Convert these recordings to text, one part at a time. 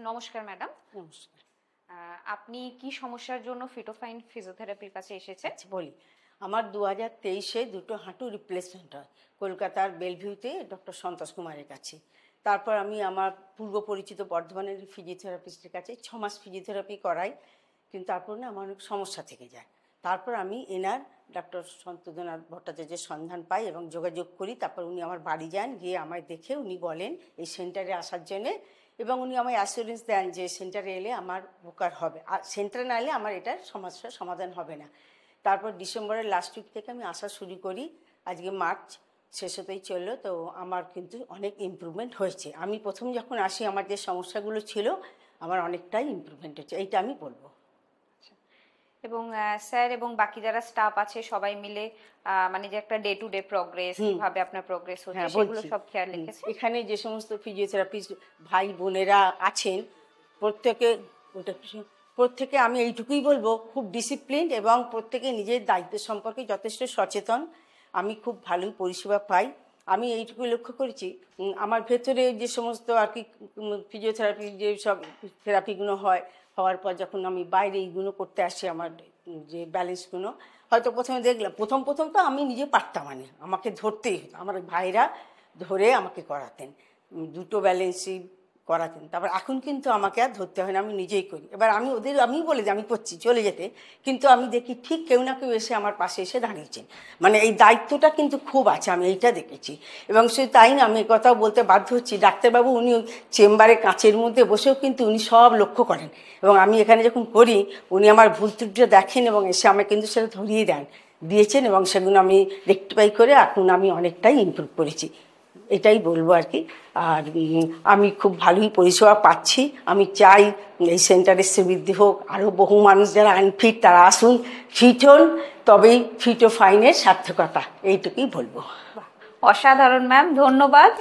নমস্কার ম্যাডাম। নমস্কার। আপনি কি সমস্যার জন্য ফিটোফাইন ফিজিওথেরাপির কাছে এসেছেন? আচ্ছা বলি, আমার 2023-এ দুটো হাঁটু রিপ্লেসমেন্ট হয় কলকাতার বেলভিউতে ডক্টর সন্তোষ কুমারের কাছে। তারপর আমি আমার পূর্ব পরিচিত বর্ধমানের ফিজিওথেরাপিস্টের কাছে 6 মাস ফিজিওথেরাপি করাই, কিন্তু তারপর না আমার অনেক সমস্যা থেকে যায়। তারপর আমি এনার ডক্টর সন্তোষনাথ ভট্টাচার্যের সন্ধান পাই এবং যোগাযোগ করি। তারপর উনি আমার বাড়ি যান, গিয়ে আমায় দেখে উনি বলেন এই সেন্টারে আসার জন্যে, এবং উনি আমায় অ্যাসুরেন্স দেন যে সেন্টারে এলে আমার উপকার হবে, আর সেন্টারে না এলে আমার এটার সমস্যার সমাধান হবে না। তারপর ডিসেম্বরের লাস্ট উইক থেকে আমি আসা শুরু করি, আজকে মার্চ শেষ হতেই চললো। তো আমার কিন্তু অনেক ইমপ্রুভমেন্ট হয়েছে। আমি প্রথম যখন আসি আমার যে সমস্যাগুলো ছিল আমার অনেকটাই ইমপ্রুভমেন্ট হয়েছে, এইটা আমি বলবো। এবং স্যার এবং বাকি যারা স্টাফ আছে সবাই মিলে মানে যে একটা ডে টু ডে প্রোগ্রেস, কিভাবে আপনার প্রোগ্রেস হচ্ছে সেগুলো সব খেয়াল রেখেছে। এখানে যে সমস্ত ফিজিওথেরাপিস্ট ভাই বোনেরা আছেন প্রত্যেকে আমি এইটুকুই বলবো, খুব ডিসিপ্লিন এবং প্রত্যেকে নিজের দায়িত্ব সম্পর্কে যথেষ্ট সচেতন। আমি খুব ভালোই পরিষেবা পাই। আমি এইটুকুই লক্ষ্য করেছি, আমার ভেতরে যে সমস্ত আর কি ফিজিওথেরাপি যে সব থেরাপিগুলো হওয়ার পর যখন আমি বাইরে এইগুলো করতে আসি, আমার যে ব্যালেন্সগুলো হয়তো প্রথমে দেখলাম, প্রথম তো আমি নিজে পারতাম না, আমাকে ধরতেই হতো, আমার ভাইরা ধরে আমাকে করাতেন, দুটো ব্যালেন্সই করাতেন। তারপর এখন কিন্তু আমাকে আর ধরতে হয় না, আমি নিজেই করি। এবার আমি বলে যে আমি করছি চলে যেতে, কিন্তু আমি দেখি ঠিক কেউ না কেউ এসে আমার পাশে এসে দাঁড়িয়েছেন, মানে এই দায়িত্বটা কিন্তু খুব আছে, আমি এইটা দেখেছি। এবং সে তাই না, আমি কথাও বলতে বাধ্য হচ্ছি, ডাক্তারবাবু উনি চেম্বারে কাঁচের মধ্যে বসেও কিন্তু উনি সব লক্ষ্য করেন, এবং আমি এখানে যখন করি উনি আমার ভুল ত্রুটিটা দেখেন এবং এসে আমাকে কিন্তু সেটা ধরিয়ে দিয়েছেন, এবং সেগুলো আমি রেকটিফাই করে এখন আমি অনেকটাই ইমপ্রুভ করেছি, এটাই বলবো আর কি। আর আমি খুব ভালোই পরিষেবা পাচ্ছি। আমি চাই এই সেন্টারের শ্রীবৃদ্ধি হোক, আরও বহু মানুষ যারা আনফিট তারা আসুন, ফিট হন, তবেই ফিটোফাইনের সার্থকতা, এইটুকুই বলবো। অসাধারণ ম্যাম, ধন্যবাদ।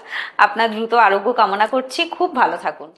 আপনার দ্রুত আরোগ্য কামনা করছি, খুব ভালো থাকুন।